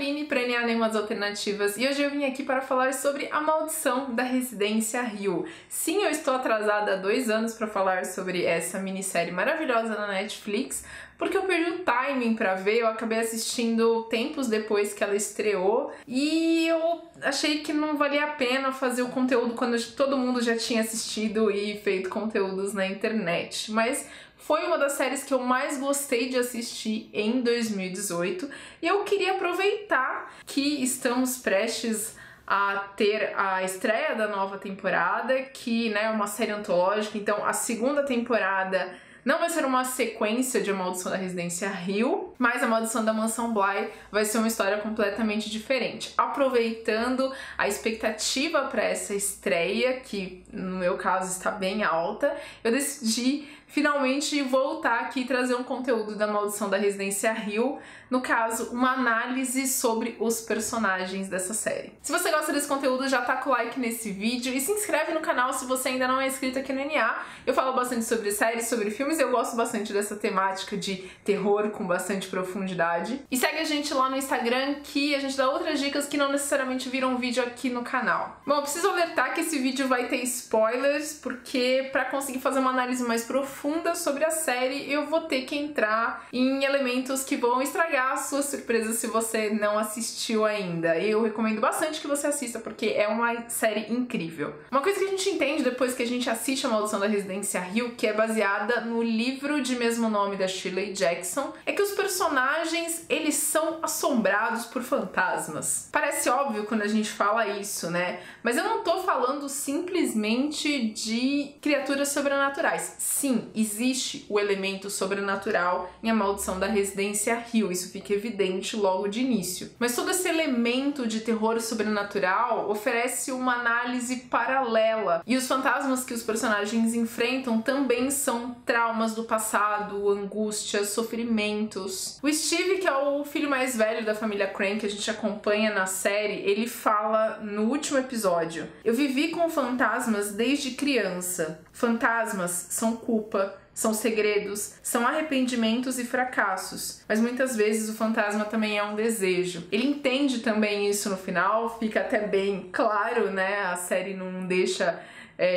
Aline para NA Nemas Alternativas e hoje eu vim aqui para falar sobre A Maldição da Residência Hill. Sim, eu estou atrasada há 2 anos para falar sobre essa minissérie maravilhosa na Netflix, porque eu perdi o timing pra ver, eu acabei assistindo tempos depois que ela estreou e eu achei que não valia a pena fazer o conteúdo quando todo mundo já tinha assistido e feito conteúdos na internet. Mas foi uma das séries que eu mais gostei de assistir em 2018 e eu queria aproveitar que estamos prestes a ter a estreia da nova temporada, que, né, é uma série antológica, então a segunda temporada não vai ser uma sequência de A Maldição da Residência Hill, mas A Maldição da Mansão Bly vai ser uma história completamente diferente. Aproveitando a expectativa para essa estreia, que no meu caso está bem alta, eu decidi finalmente voltar aqui e trazer um conteúdo da Maldição da Residência Hill, no caso, uma análise sobre os personagens dessa série. Se você gosta desse conteúdo, já taca o like nesse vídeo e se inscreve no canal se você ainda não é inscrito aqui no NA. Eu falo bastante sobre séries, sobre filmes, e eu gosto bastante dessa temática de terror com bastante profundidade. E segue a gente lá no Instagram, que a gente dá outras dicas que não necessariamente viram vídeo aqui no canal. Bom, eu preciso alertar que esse vídeo vai ter spoilers, porque para conseguir fazer uma análise mais profunda sobre a série, eu vou ter que entrar em elementos que vão estragar a sua surpresa se você não assistiu ainda. Eu recomendo bastante que você assista, porque é uma série incrível. Uma coisa que a gente entende depois que a gente assiste A Maldição da Residência Hill, que é baseada no livro de mesmo nome da Shirley Jackson, é que os personagens, eles são assombrados por fantasmas. Parece óbvio quando a gente fala isso, né? Mas eu não tô falando simplesmente de criaturas sobrenaturais. Sim, existe o elemento sobrenatural em A Maldição da Residência Hill, isso fica evidente logo de início. Mas todo esse elemento de terror sobrenatural oferece uma análise paralela, e os fantasmas que os personagens enfrentam também são traumas do passado, angústias, sofrimentos. O Steve, que é o filho mais velho da família Crane, que a gente acompanha na série, ele fala no último episódio: "Eu vivi com fantasmas desde criança. Fantasmas são culpa, são segredos, são arrependimentos e fracassos, mas muitas vezes o fantasma também é um desejo." Ele entende também isso no final, fica até bem claro, né? A série não deixa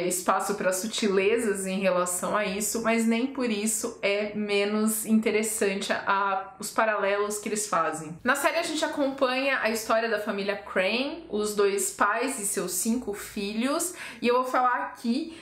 espaço para sutilezas em relação a isso, mas nem por isso é menos interessante os paralelos que eles fazem. Na série a gente acompanha a história da família Crane, os 2 pais e seus 5 filhos, e eu vou falar aqui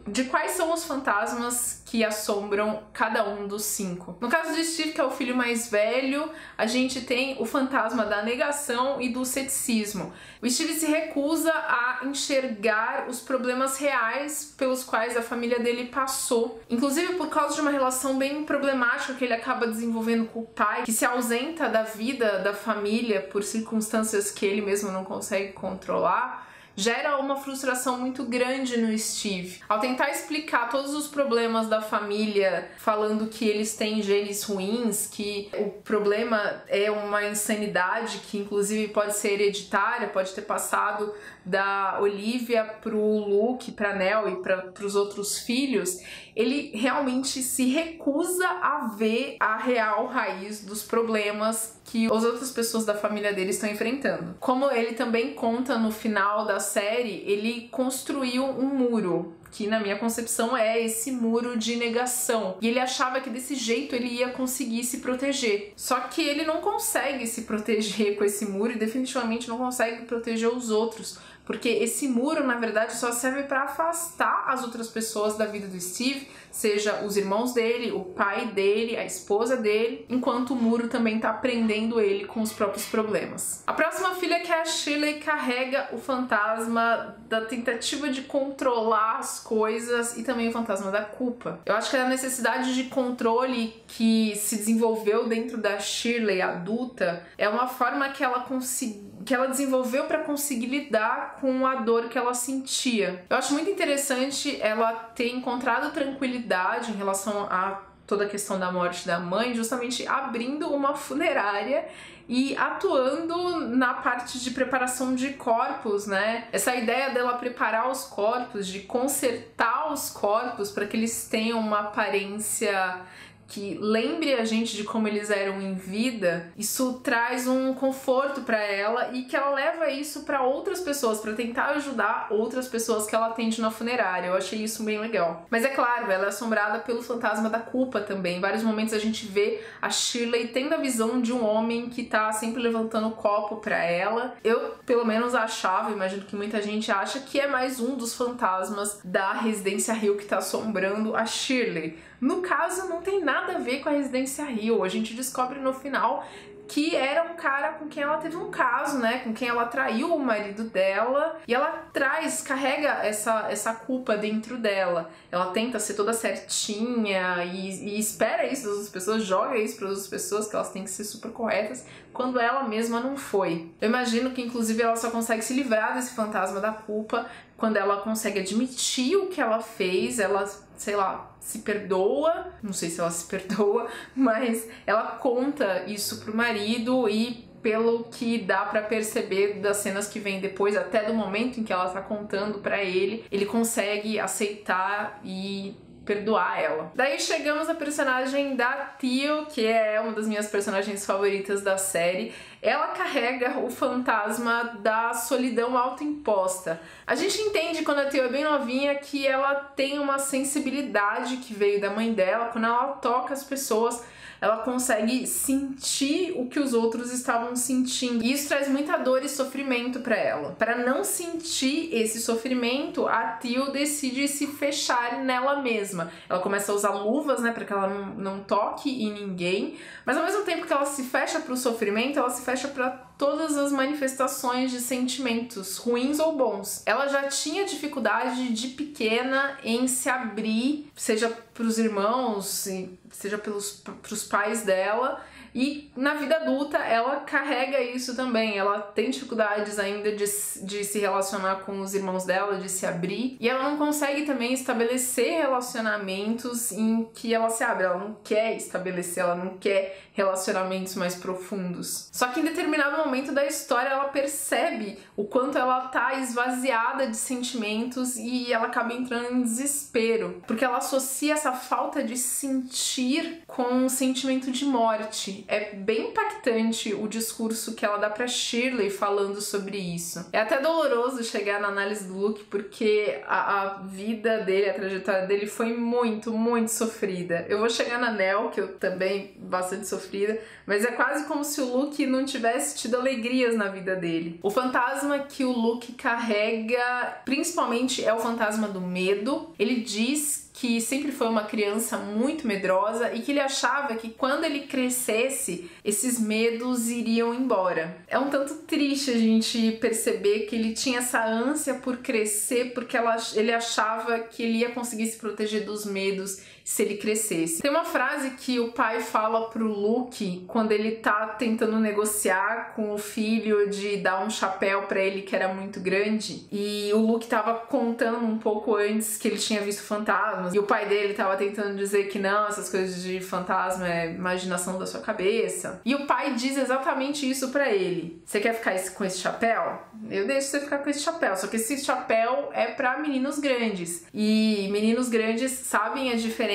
de quais são os fantasmas que assombram cada um dos 5. No caso do Steve, que é o filho mais velho, a gente tem o fantasma da negação e do ceticismo. O Steve se recusa a enxergar os problemas reais pelos quais a família dele passou, inclusive por causa de uma relação bem problemática que ele acaba desenvolvendo com o pai, que se ausenta da vida da família por circunstâncias que ele mesmo não consegue controlar. Gera uma frustração muito grande no Steve. Ao tentar explicar todos os problemas da família, falando que eles têm genes ruins, que o problema é uma insanidade que inclusive pode ser hereditária, pode ter passado da Olivia pro Luke, pra Nell e para os outros filhos, ele realmente se recusa a ver a real raiz dos problemas que as outras pessoas da família dele estão enfrentando. Como ele também conta no final da série, ele construiu um muro, que na minha concepção é esse muro de negação. E ele achava que desse jeito ele ia conseguir se proteger. Só que ele não consegue se proteger com esse muro e definitivamente não consegue proteger os outros. Porque esse muro, na verdade, só serve para afastar as outras pessoas da vida do Steve, seja os irmãos dele, o pai dele, a esposa dele, enquanto o muro também tá prendendo ele com os próprios problemas. A próxima filha, que é a Shirley, carrega o fantasma da tentativa de controlar as coisas e também o fantasma da culpa. Eu acho que a necessidade de controle que se desenvolveu dentro da Shirley adulta é uma forma que ela desenvolveu para conseguir lidar com a dor que ela sentia. Eu acho muito interessante ela ter encontrado tranquilidade em relação a toda a questão da morte da mãe, justamente abrindo uma funerária e atuando na parte de preparação de corpos, né? Essa ideia dela preparar os corpos, de consertar os corpos para que eles tenham uma aparência que lembre a gente de como eles eram em vida, isso traz um conforto pra ela e que ela leva isso pra outras pessoas, pra tentar ajudar outras pessoas que ela atende na funerária. Eu achei isso bem legal. Mas é claro, ela é assombrada pelo fantasma da culpa também. Em vários momentos a gente vê a Shirley tendo a visão de um homem que tá sempre levantando o copo pra ela. Eu, pelo menos, achava, imagino que muita gente acha, que é mais um dos fantasmas da Residência Hill que tá assombrando a Shirley. No caso, não tem nada a ver com a Residência Hill. A gente descobre no final que era um cara com quem ela teve um caso, né? Com quem ela traiu o marido dela. E ela carrega essa culpa dentro dela. Ela tenta ser toda certinha e espera isso das outras pessoas, joga isso para as outras pessoas, que elas têm que ser super corretas, quando ela mesma não foi. Eu imagino que, inclusive, ela só consegue se livrar desse fantasma da culpa quando ela consegue admitir o que ela fez, ela, sei lá, se perdoa, não sei se ela se perdoa, mas ela conta isso pro marido e pelo que dá pra perceber das cenas que vem depois, até do momento em que ela tá contando pra ele, ele consegue aceitar e perdoar ela. Daí chegamos à personagem da Teal, que é uma das minhas personagens favoritas da série. Ela carrega o fantasma da solidão autoimposta. A gente entende quando a Teal é bem novinha que ela tem uma sensibilidade que veio da mãe dela. Quando ela toca as pessoas, ela consegue sentir o que os outros estavam sentindo. E isso traz muita dor e sofrimento pra ela. Para não sentir esse sofrimento, a Teal decide se fechar nela mesma. Ela começa a usar luvas, né, para que ela não toque em ninguém. Mas ao mesmo tempo que ela se fecha pro sofrimento, ela se fecha para todas as manifestações de sentimentos, ruins ou bons. Ela já tinha dificuldade de pequena em se abrir, seja pros irmãos, seja pros pais dela, e na vida adulta ela carrega isso também. Ela tem dificuldades ainda de se relacionar com os irmãos dela, de se abrir, e ela não consegue também estabelecer relacionamentos em que ela se abre. Ela não quer estabelecer, ela não quer relacionamentos mais profundos. Só que em determinado momento da história ela percebe o quanto ela tá esvaziada de sentimentos e ela acaba entrando em desespero, porque ela associa essa falta de sentir com um sentimento de morte. É bem impactante o discurso que ela dá pra Shirley falando sobre isso. É até doloroso chegar na análise do Luke, porque a vida dele, a trajetória dele foi muito, muito sofrida. Eu vou chegar na Nell, que eu também bastante sofrida, mas é quase como se o Luke não tivesse tido alegrias na vida dele. O fantasma que o Luke carrega, principalmente, é o fantasma do medo. Ele diz que sempre foi uma criança muito medrosa e que ele achava que quando ele crescesse, esses medos iriam embora. É um tanto triste a gente perceber que ele tinha essa ânsia por crescer, porque ele achava que ele ia conseguir se proteger dos medos se ele crescesse. Tem uma frase que o pai fala pro Luke quando ele tá tentando negociar com o filho de dar um chapéu pra ele que era muito grande, e o Luke tava contando um pouco antes que ele tinha visto fantasmas, e o pai dele tava tentando dizer que não, essas coisas de fantasma é imaginação da sua cabeça. E o pai diz exatamente isso pra ele. Você quer ficar com esse chapéu? Eu deixo você ficar com esse chapéu, só que esse chapéu é pra meninos grandes. E meninos grandes sabem a diferença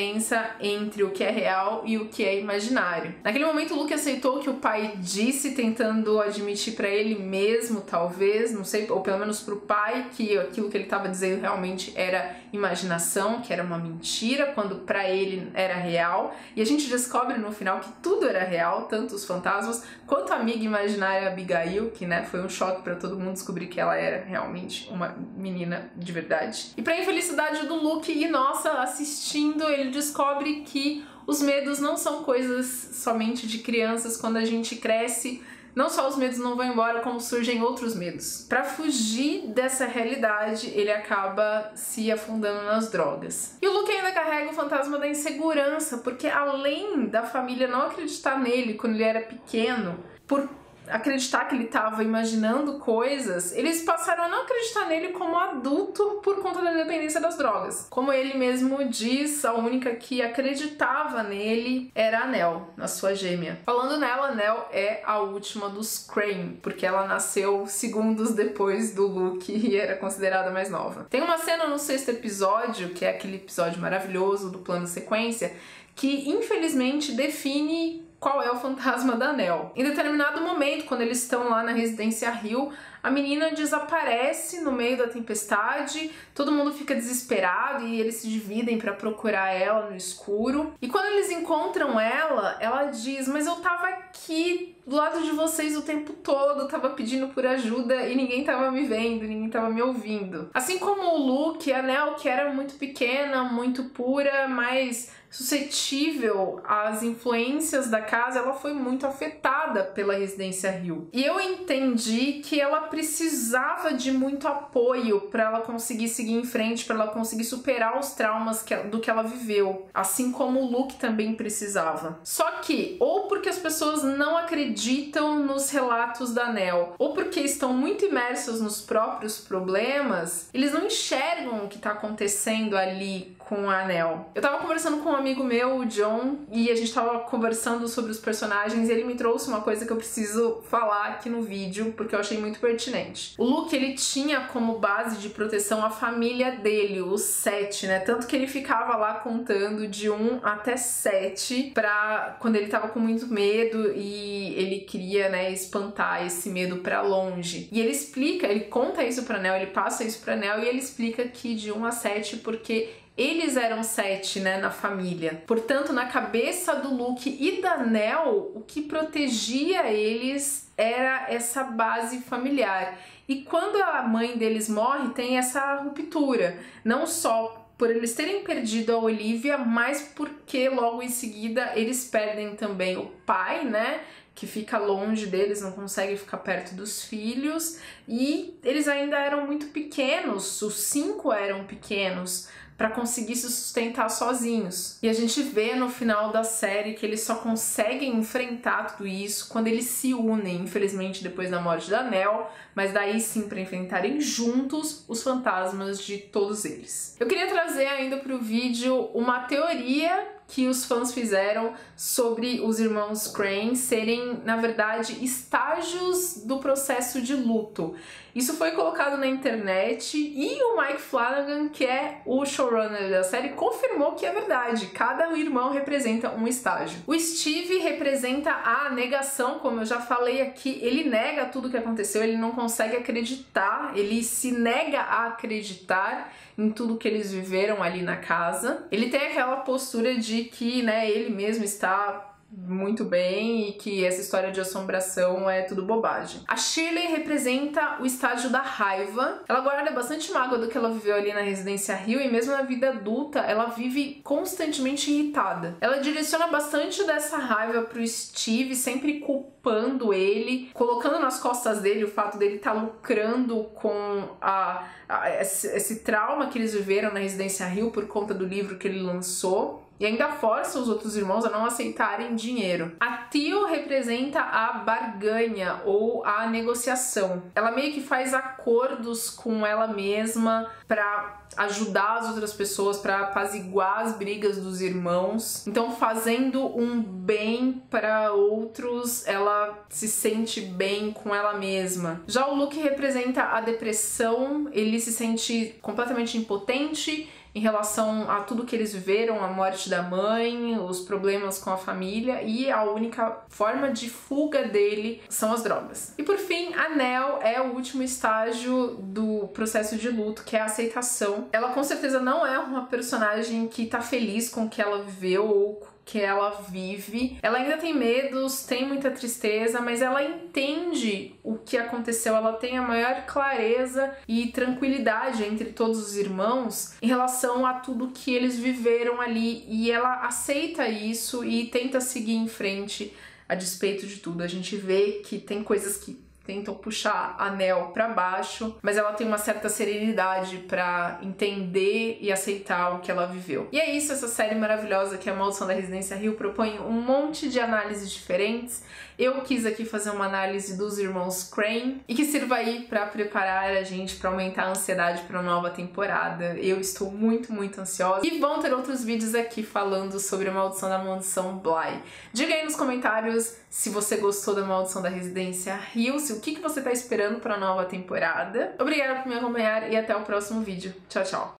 entre o que é real e o que é imaginário. Naquele momento, o Luke aceitou o que o pai disse, tentando admitir pra ele mesmo, talvez, não sei, ou pelo menos pro pai, que aquilo que ele estava dizendo realmente era imaginação, que era uma mentira, quando pra ele era real. E a gente descobre no final que tudo era real, tanto os fantasmas quanto a amiga imaginária Abigail, que, né, foi um choque pra todo mundo descobrir que ela era realmente uma menina de verdade. E pra infelicidade do Luke e nossa, assistindo, ele descobre que os medos não são coisas somente de crianças. Quando a gente cresce, não só os medos não vão embora, como surgem outros medos. Para fugir dessa realidade, ele acaba se afundando nas drogas. E o Luke ainda carrega o fantasma da insegurança, porque além da família não acreditar nele quando ele era pequeno, por acreditar que ele estava imaginando coisas, eles passaram a não acreditar nele como adulto por conta da dependência das drogas. Como ele mesmo diz, a única que acreditava nele era a Nell, a sua gêmea. Falando nela, a Nell é a última dos Crane, porque ela nasceu segundos depois do Luke e era considerada mais nova. Tem uma cena no 6º episódio, que é aquele episódio maravilhoso do plano sequência, que infelizmente define qual é o fantasma da Nell. Em determinado momento, quando eles estão lá na residência Hill, a menina desaparece no meio da tempestade, todo mundo fica desesperado e eles se dividem para procurar ela no escuro. E quando eles encontram ela, ela diz: mas eu tava aqui do lado de vocês o tempo todo, tava pedindo por ajuda e ninguém tava me vendo, ninguém tava me ouvindo. Assim como o Luke, a Nell, que era muito pequena, muito pura, mas suscetível às influências da casa, ela foi muito afetada pela residência Hill. E eu entendi que ela precisava de muito apoio para ela conseguir seguir em frente, para ela conseguir superar os traumas do que ela viveu, assim como o Luke também precisava. Só que, ou porque as pessoas não acreditam nos relatos da Nell, ou porque estão muito imersos nos próprios problemas, eles não enxergam o que está acontecendo ali com a Nell. Eu tava conversando com um amigo meu, o John, e a gente tava conversando sobre os personagens e ele me trouxe uma coisa que eu preciso falar aqui no vídeo, porque eu achei muito pertinente. O Luke, ele tinha como base de proteção a família dele, os 7, né? Tanto que ele ficava lá contando de 1 até 7 pra quando ele tava com muito medo e ele queria, né, espantar esse medo pra longe. E ele explica, ele conta isso pra Nell, ele passa isso pra Nell e ele explica que de 1 a 7 porque eles eram 7, né, na família. Portanto, na cabeça do Luke e da Nell, o que protegia eles era essa base familiar. E quando a mãe deles morre, tem essa ruptura. Não só por eles terem perdido a Olivia, mas porque logo em seguida eles perdem também o pai, né? Que fica longe deles, não consegue ficar perto dos filhos. E eles ainda eram muito pequenos, os 5 eram pequenos, para conseguir se sustentar sozinhos. E a gente vê no final da série que eles só conseguem enfrentar tudo isso quando eles se unem, infelizmente depois da morte da Nell, mas daí sim para enfrentarem juntos os fantasmas de todos eles. Eu queria trazer ainda para o vídeo uma teoria que os fãs fizeram sobre os irmãos Crane serem, na verdade, estágios do processo de luto. Isso foi colocado na internet e o Mike Flanagan, que é o showrunner da série, confirmou que é verdade. Cada irmão representa um estágio. O Steve representa a negação, como eu já falei aqui. Ele nega tudo que aconteceu, ele não consegue acreditar, ele se nega a acreditar em tudo que eles viveram ali na casa. Ele tem aquela postura de que, né, ele mesmo está muito bem e que essa história de assombração é tudo bobagem. A Shirley representa o estágio da raiva. Ela guarda bastante mágoa do que ela viveu ali na residência Hill e mesmo na vida adulta ela vive constantemente irritada. Ela direciona bastante dessa raiva pro Steve, sempre culpando ele, colocando nas costas dele o fato dele estar lucrando com esse trauma que eles viveram na residência Hill por conta do livro que ele lançou. E ainda força os outros irmãos a não aceitarem dinheiro. A Teal representa a barganha ou a negociação. Ela meio que faz acordos com ela mesma para ajudar as outras pessoas, para apaziguar as brigas dos irmãos. Então, fazendo um bem para outros, ela se sente bem com ela mesma. Já o Luke representa a depressão, ele se sente completamente impotente em relação a tudo que eles viveram, a morte da mãe, os problemas com a família, e a única forma de fuga dele são as drogas. E por fim, a Nell é o último estágio do processo de luto, que é a aceitação. Ela com certeza não é uma personagem que tá feliz com o que ela viveu ou que ela vive. Ela ainda tem medos, tem muita tristeza, mas ela entende o que aconteceu, ela tem a maior clareza e tranquilidade entre todos os irmãos em relação a tudo que eles viveram ali, e ela aceita isso e tenta seguir em frente a despeito de tudo. A gente vê que tem coisas que tentam puxar a Nell pra baixo, mas ela tem uma certa serenidade pra entender e aceitar o que ela viveu. E é isso, essa série maravilhosa que é A Maldição da Residência Hill propõe um monte de análises diferentes. Eu quis aqui fazer uma análise dos irmãos Crane e que sirva aí pra preparar a gente pra aumentar a ansiedade pra nova temporada. Eu estou muito, muito ansiosa. E vão ter outros vídeos aqui falando sobre a Maldição da Mansão Bly. Diga aí nos comentários se você gostou da Maldição da Residência Hill, o que você tá esperando pra nova temporada. Obrigada por me acompanhar e até o próximo vídeo. Tchau, tchau!